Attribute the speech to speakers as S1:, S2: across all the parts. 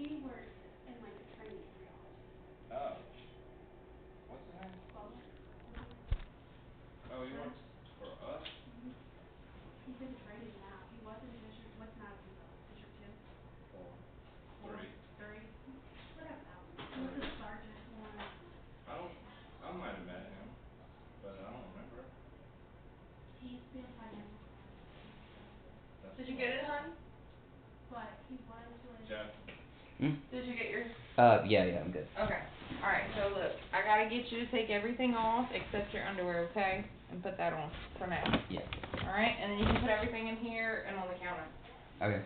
S1: He works in like a training field.
S2: Oh. What's the name?
S1: Beau Chene.
S2: Oh, he works for us?
S1: He's in training now. He was in district, what's Madison's level? District 2?
S2: 4.
S1: 4?
S2: 3.
S1: 3? Whatever that one. He was
S2: 3.
S1: a sergeant one.
S2: I might have met him, but I don't remember.
S1: He's been financial crimes and stuff.
S2: That's
S3: Did you
S2: cool.
S3: get it, hon?
S1: But he was with
S2: Jeff.
S3: Did you get yours?
S4: Yeah, I'm good.
S3: Okay. Alright, so look, I gotta get you to take everything off except your underwear, okay? And put that on for now.
S4: Yeah.
S3: Alright, and then you can put everything in here and on the counter.
S4: Okay.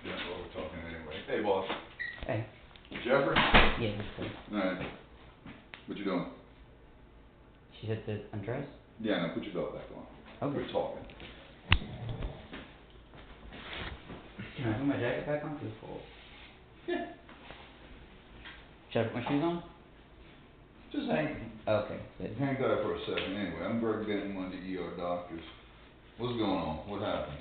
S5: Yeah, well, we're talking anyway. Hey, boss.
S4: Hey.
S5: Jeffrey?
S4: Yeah, just good.
S5: Alright. What you doing?
S4: She said to undress?
S5: Yeah, now put your belt back on.
S4: Okay.
S5: We're talking.
S4: Can I put my jacket back on? 'Cause it's cold.
S5: Yeah.
S4: Should I put my shoes on?
S5: Just hang.
S4: Okay, good.
S5: Hang got it for a second. Anyway, I'm Greg Benton, one of the ER doctors. What's going on? What happened?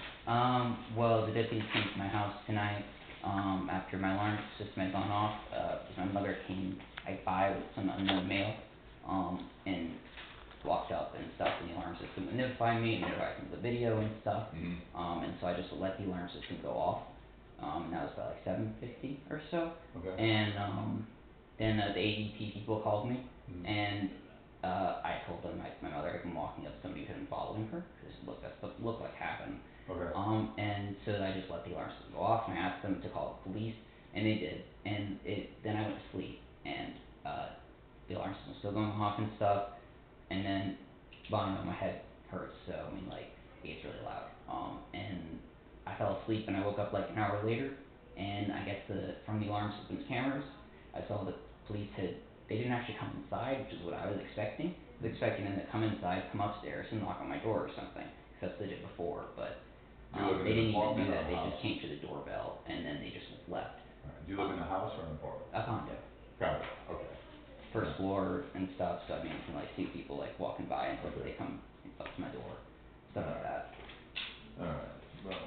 S4: Well, the deputies came to my house tonight, after my alarm system had gone off, because my mother came like by with some unknown mail, and walked up and stuff, and the alarm system would notify me, and notify me of the video and stuff, and so I just let the alarm system go off, and that was about like 7:50 or so.
S5: Okay.
S4: And, then the ADT people called me, and, I told them my mother had been walking up, somebody had been following her, cause that's what looked like happened.
S5: Okay.
S4: And so I just let the alarm system go off, and I asked them to call the police, and they did, and then I went to sleep, and, still going off and stuff, and then, well, I know my head hurts, so, I mean, like, it gets really loud. And I fell asleep and I woke up like an hour later, and I guess from the alarm system's cameras, I saw the police they didn't actually come inside, which is what I was expecting. I was expecting them to come inside, come upstairs, and knock on my door or something, because that's what they did before, but,
S5: Do you live in
S4: they
S5: an
S4: didn't even
S5: apartment
S4: do
S5: or
S4: that,
S5: a
S4: they
S5: house?
S4: just came to the doorbell, and then they just left.
S5: Alright, do you live in a house or an apartment?
S4: A condo,
S5: Got it, okay.
S4: first floor and stuff, so I mean, you can like see people like walking by and stuff,
S5: Okay.
S4: they come up to my door, stuff like that.
S5: Alright, well,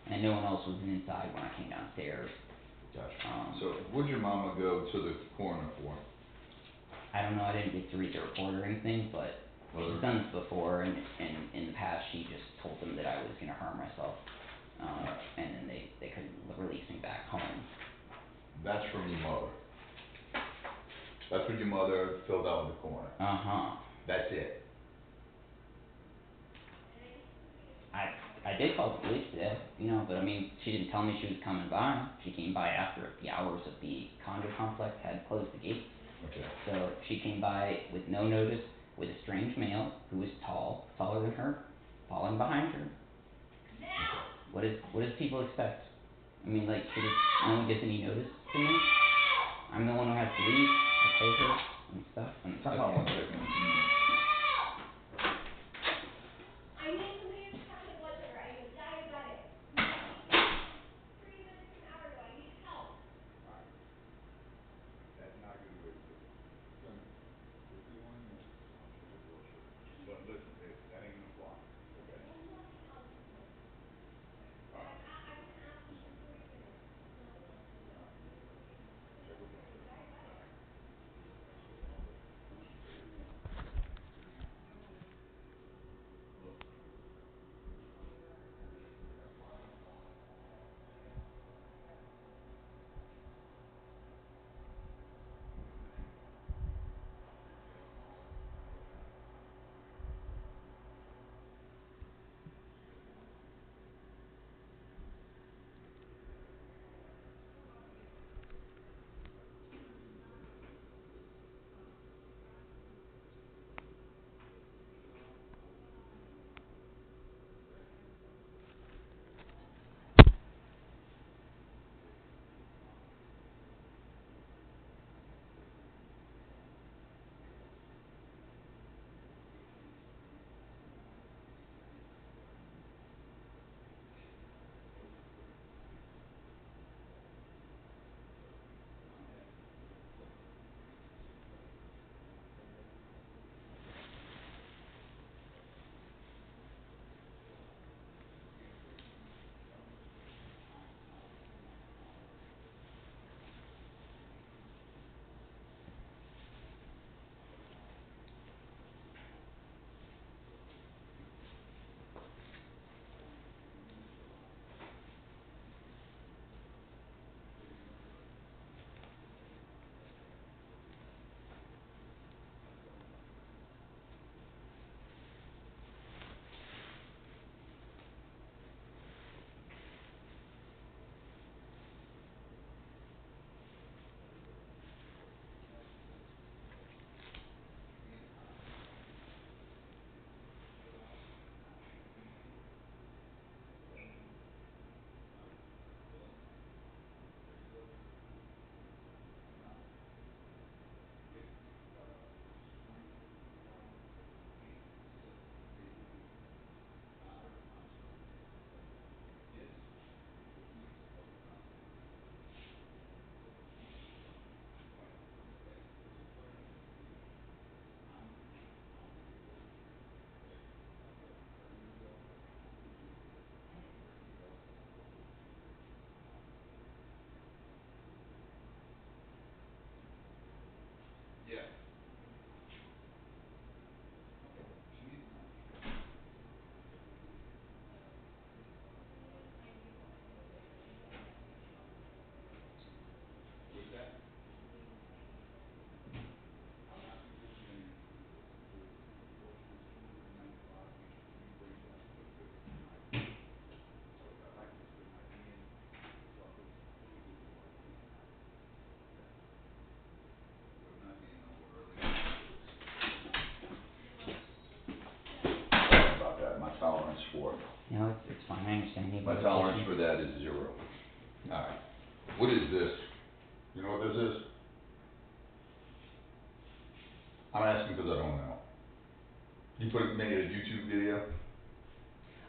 S4: And no one else was inside when I came downstairs.
S5: gotcha. So, what'd your mama go to the coroner for?
S4: I don't know, I didn't get to read the report or anything, but
S5: Well,
S4: she's done this before, and in the past, she just told them that I was gonna harm myself. And then they couldn't release me back home.
S5: that's from your mother. That's what your mother filled out with the coroner.
S4: Uh-huh.
S5: That's it.
S4: I did call the police today, you know, but I mean, she didn't tell me she was coming by. She came by after the hours of the condo complex had closed the gates.
S5: Okay.
S4: So she came by with no notice, with a strange male who was tall, taller than her, following behind her. What does people expect? I mean, like, no one gets any notice to me? I'm the one who has to leave, I pay her and stuff, and it's
S5: Time out one
S4: okay.
S5: second.
S1: I need somebody to check my blood sugar. I need a diabetic. 3 minutes to an hour ago. I need help.
S5: That's not a good way to do it. Give me 1 minute, I'll check your blood sugar. But listen, that ain't gonna fly, okay?
S1: I have nothing else to do.
S5: Alright,
S1: I've been asking for 3 minutes. It's not enough to know.
S5: check your blood sugar.
S1: Diabetic.
S5: Alright.
S4: any
S5: My
S4: modification.
S5: tolerance for that is 0. Alright, what is this? You know what this is? I'm asking because I don't know. You made a YouTube video?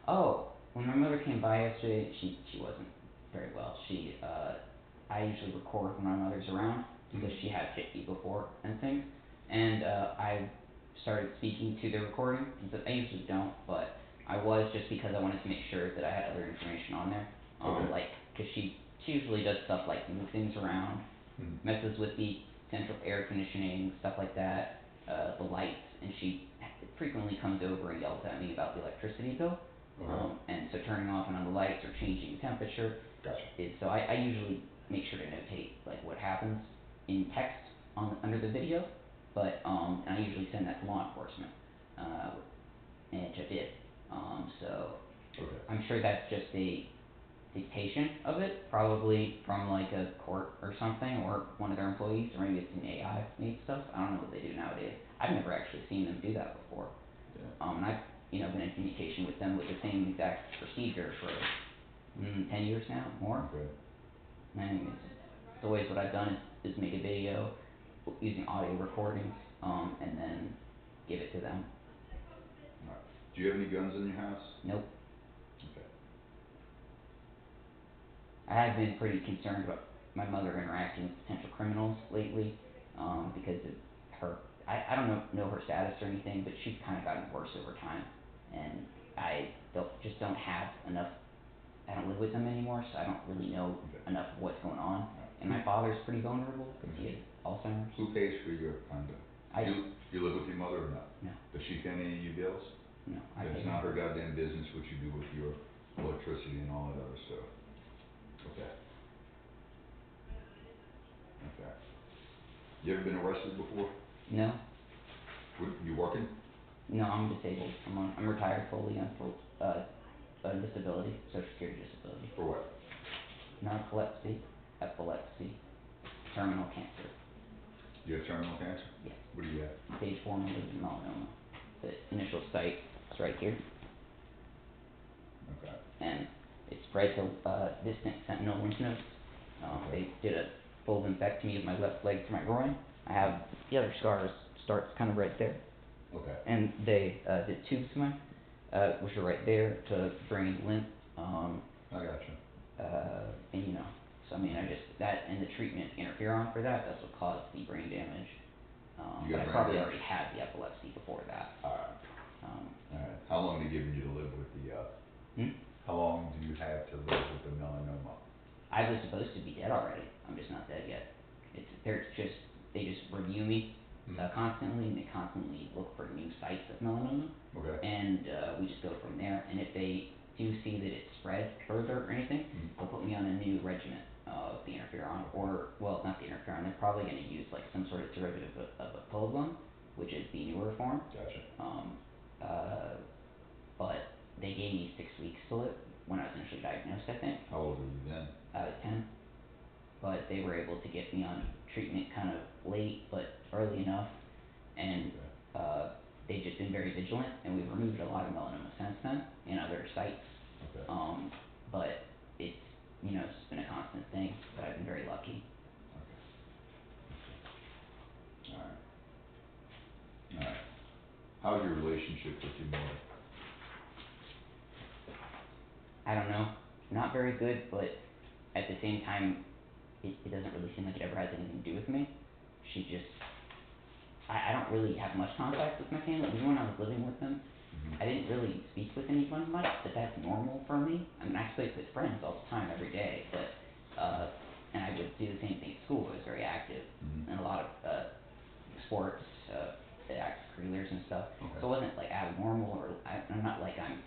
S4: Oh, when my mother came by yesterday, she wasn't very well. I usually record when my mother's around because she had hit me before and things. And, I started speaking to the recording, I usually don't, but I was just because I wanted to make sure that I had other information on there.
S5: Okay.
S4: Like, cause she usually does stuff like move things around, messes with the central air conditioning, stuff like that, the lights, and she frequently comes over and yells at me about the electricity bill.
S5: Okay.
S4: And so turning off and on the lights or changing the temperature
S5: Gotcha.
S4: so I usually make sure to notate like what happens in text under the video, but and I usually send that to law enforcement, and I did, so
S5: Okay.
S4: I'm sure that's just a dictation of it, probably from like a court or something, or one of their employees, or maybe it's an AI made stuff, I don't know what they do nowadays. I've never actually seen them do that before.
S5: Yeah.
S4: And I've, been in communication with them with the same exact procedure for 10 years now, more.
S5: Okay.
S4: And it's always what I've done is make a video using audio recordings, and then give it to them.
S5: Alright. Do you have any guns in your house?
S4: Nope.
S5: Okay.
S4: I have been pretty concerned about my mother interacting with potential criminals lately, because of her, I don't know her status or anything, but she's kinda gotten worse over time, and I just don't have enough, I don't live with them anymore, so I don't really know
S5: Okay.
S4: enough of what's going on,
S5: Alright.
S4: and my father's pretty vulnerable, cause he has Alzheimer's.
S5: Who pays for your condo?
S4: I do.
S5: You live with your mother or not?
S4: No.
S5: Does she pay any of your bills?
S4: No, I
S5: Then
S4: pay
S5: it's not her
S4: my-
S5: goddamn business what you do with your electricity and all that other stuff. Okay. Okay. You ever been arrested before?
S4: No,
S5: You working?
S4: no, I'm disabled, I'm retired fully on full, disability, social security disability.
S5: For what?
S4: Narcolepsy, epilepsy, terminal cancer.
S5: You have terminal cancer?
S4: Yes.
S5: What do you have?
S4: Stage 4 malignant melanoma. The initial site is right here,
S5: Okay.
S4: and it spread to, distant sentinel lymph nodes.
S5: Okay.
S4: They did a full lumpectomy of my left leg to my groin. I have the other scars starts kind of right there,
S5: Okay.
S4: and they, did tubes in my, which are right there to drain lymph,
S5: I gotcha.
S4: and so I mean, that and the treatment interferon for that's what caused the brain damage.
S5: You
S4: But
S5: got
S4: I
S5: brain
S4: probably
S5: damage?
S4: already had the epilepsy before that.
S5: Alright.
S4: Um,
S5: Alright. How long they giving you to live with the,
S4: hmm?
S5: how long do you have to live with the melanoma?
S4: I was supposed to be dead already. I'm just not dead yet. They just review me, constantly, and they constantly look for new sites of melanoma.
S5: Okay.
S4: And, we just go from there, and if they do see that it's spread further or anything, they'll put me on a new regimen of the interferon, or, well, not the interferon, they're probably gonna use like some sort of derivative of Apoglon, which is the newer form.
S5: Gotcha.
S4: But they gave me 6 weeks to live when I was initially diagnosed, I think.
S5: How old were you then?
S4: I was 10, but they were able to get me on treatment kind of late, but early enough, and,
S5: Okay.
S4: they've just been very vigilant, and we've removed a lot of melanoma since then in other sites.
S5: Okay.
S4: But it's, it's been a constant thing, but I've been very lucky.
S5: Okay. Alright. Alright. How's your relationship with your mother?
S4: I don't know, not very good, but at the same time, it doesn't really seem like it ever has anything to do with me. She just, I don't really have much contact with my family, even when I was living with them. I didn't really speak with anyone much, but that's normal for me. I mean, I spoke with friends all the time, every day, but, and I would do the same thing at school. I was very active in a lot of, sports, extracurriculars and stuff.
S5: Okay.
S4: So it wasn't like abnormal, or I'm not like I'm,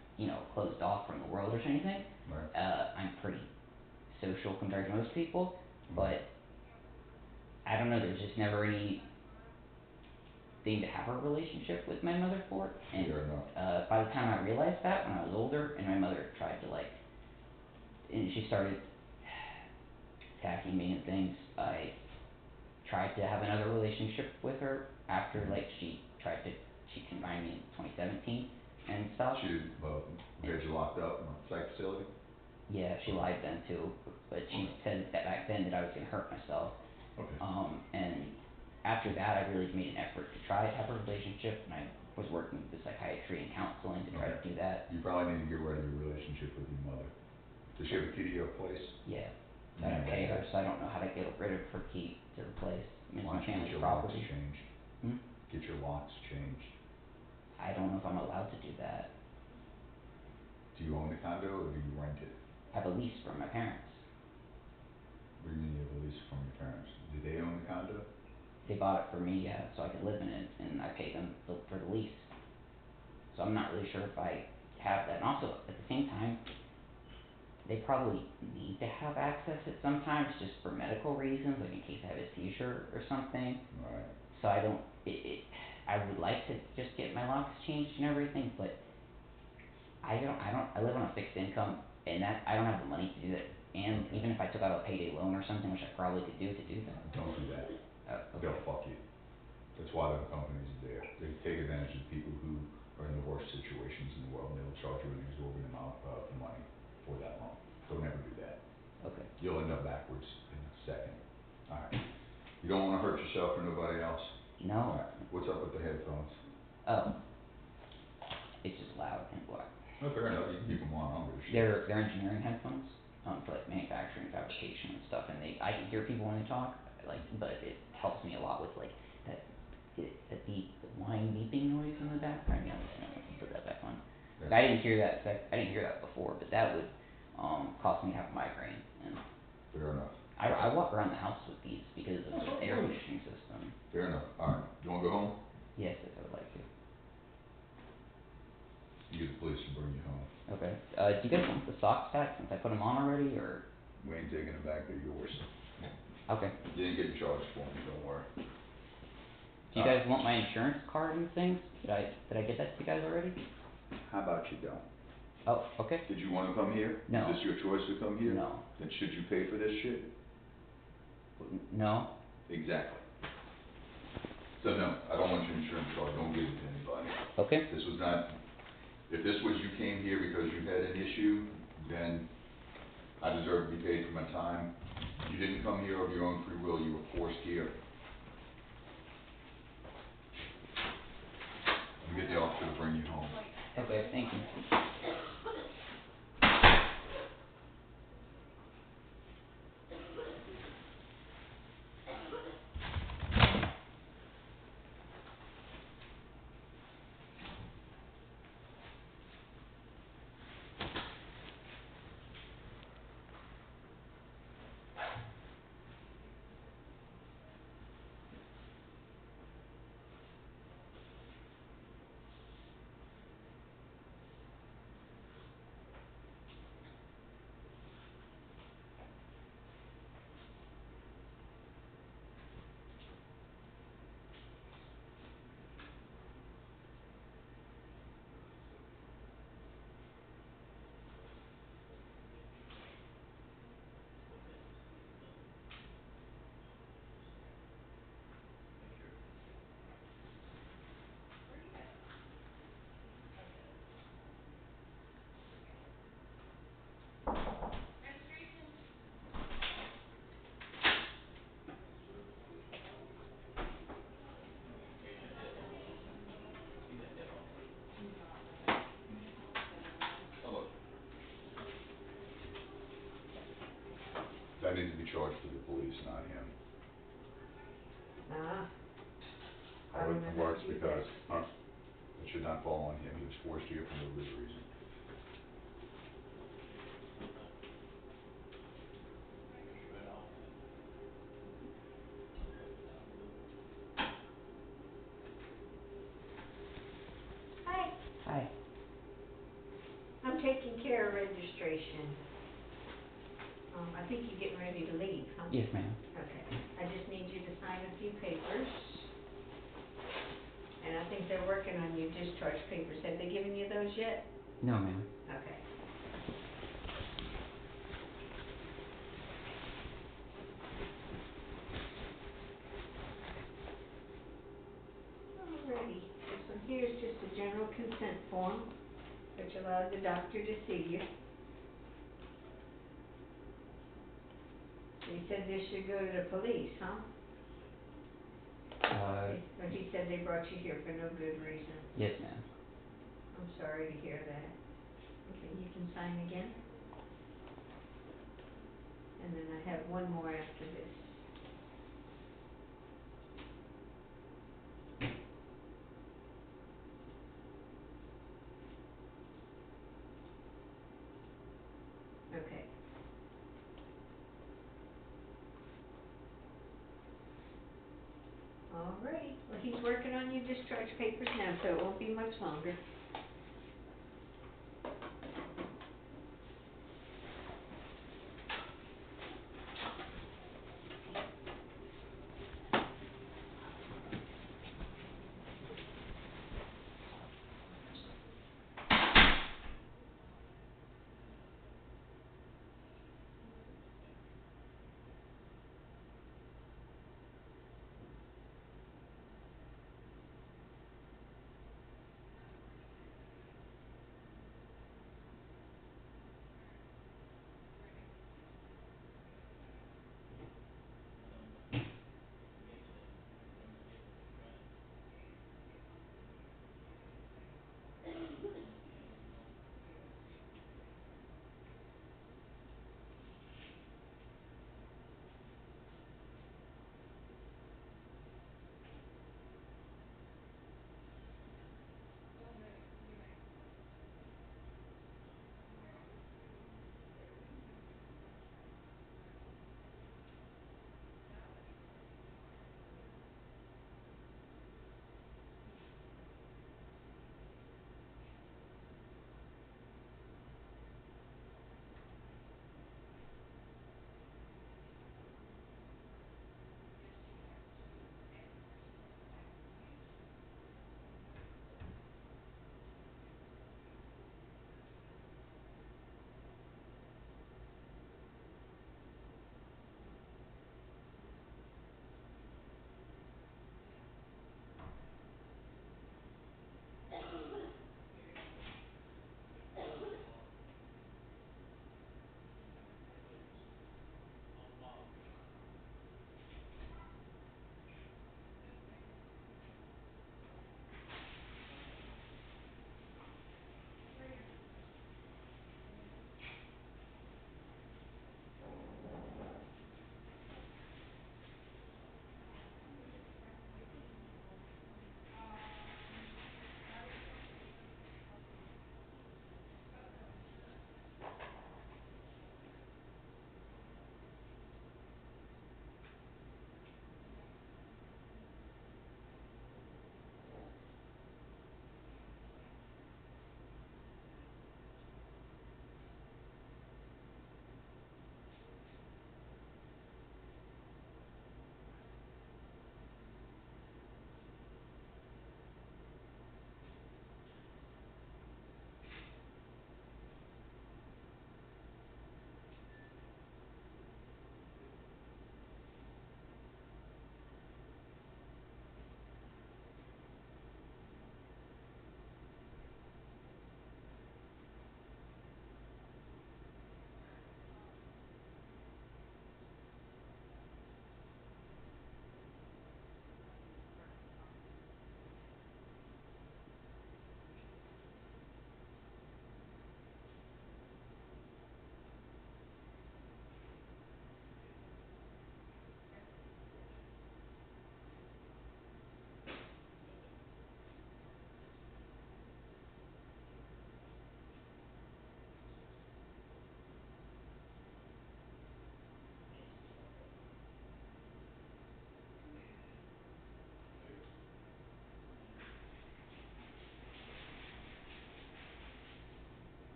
S4: closed off from the world or anything.
S5: Right.
S4: I'm pretty social compared to most people, but I don't know, there's just never any thing to have a relationship with my mother for, and,
S5: Fair enough.
S4: by the time I realized that, when I was older, and my mother tried to and she started attacking me and things, I tried to have another relationship with her after, she confined me in 2017 and stuff.
S5: She, had you locked up in a psych facility?
S4: Yeah, she lied then too, but she said that back then that I was gonna hurt myself.
S5: Okay.
S4: And after that, I really made an effort to try to have a relationship, and I was working with psychiatry and counseling to try to do that.
S5: You probably need to get rid of your relationship with your mother. Does she have a key to your place?
S4: Yeah,
S5: You
S4: but I
S5: need
S4: pay
S5: that.
S4: her, so I don't know how to get rid of her key to the place. I mean,
S5: Why
S4: it's my
S5: don't you get
S4: family's
S5: your locks
S4: property.
S5: changed?
S4: Hmm?
S5: Get your locks changed.
S4: I don't know if I'm allowed to do that.
S5: Do you own the condo or do you rent it?
S4: I have a lease from my parents.
S5: What do you mean you have a lease from your parents? Do they own the condo?
S4: They bought it for me, yeah, so I could live in it, and I pay them for the lease. So I'm not really sure if I have that. And also, at the same time, they probably need to have access at some times just for medical reasons, like in case I have a seizure or something.
S5: Right.
S4: So I don't, I would like to just get my locks changed and everything, but I live on a fixed income, and that, I don't have the money to do that. And
S5: Okay.
S4: even if I took out a payday loan or something, which I probably could do that.
S5: Don't do that.
S4: Okay.
S5: They'll fuck you. That's why the companies are there. They take advantage of people who are in the worst situations in the world, and they'll charge you an exorbitant amount of money for that loan. Don't ever do that.
S4: Okay.
S5: You'll end up backwards in a second. Alright. You don't wanna hurt yourself or nobody else.
S4: No.
S5: Alright. What's up with the headphones?
S4: Oh. It's just loud and black.
S5: Oh, fair enough. You can keep them on. I don't give a shit.
S4: They're engineering headphones, for like manufacturing, fabrication and stuff, and I can hear people when they talk, like, but it helps me a lot with like that beep, the whine beeping noise in the background. Yeah, I can put that back on.
S5: That's-
S4: I didn't hear that before, but that would cause me to have a migraine, and
S5: Fair enough.
S4: I walk around the house with these because of the air conditioning system.
S5: Fair enough. Alright. You wanna go home?
S4: Yes, I would like to.
S5: You get the police to bring you home.
S4: Okay, do you guys want the socks back since I put them on already, or?
S5: We ain't taking them back. They're yours.
S4: Okay.
S5: You didn't get charged for them. Don't worry.
S4: Do you guys want my insurance card and things? Did I get that to you guys already?
S5: How about you don't?
S4: Oh, okay.
S5: Did you wanna come here?
S4: No.
S5: Is this your choice to come here?
S4: No.
S5: Then should you pay for this shit?
S4: No?
S5: Exactly. So no, I don't want your insurance card. Don't give it to anybody.
S4: Okay.
S5: This was not, if this was you came here because you had an issue, then I deserve to be paid for my time. You didn't come here of your own free will. You were forced here. Let me get the officer to bring you home.
S4: Okay, thank you.
S5: Now look. That needs to be charged to the police, not him.
S6: I don't
S5: It
S6: know how
S5: works
S6: to do
S5: because,
S6: that.
S5: it should not fall on him. He was forced here for no good reason.
S6: Hi,
S4: Hi.
S6: I'm taking care of registration. I think you're getting ready to leave, huh?
S4: Yes, ma'am.
S6: Okay, I just need you to sign a few papers. And I think they're working on your discharge papers. Have they given you those yet?
S4: No, ma'am.
S6: Okay. Alrighty, this one here is just a general consent form, which allows the doctor to see you. said this should go to the police, huh? Or he said they brought you here for no good reason.
S4: Yes, ma'am.
S6: I'm sorry to hear that. Okay, you can sign again. And then I have one more after this. Okay. All right, well, he's working on your discharge papers now, so it won't be much longer.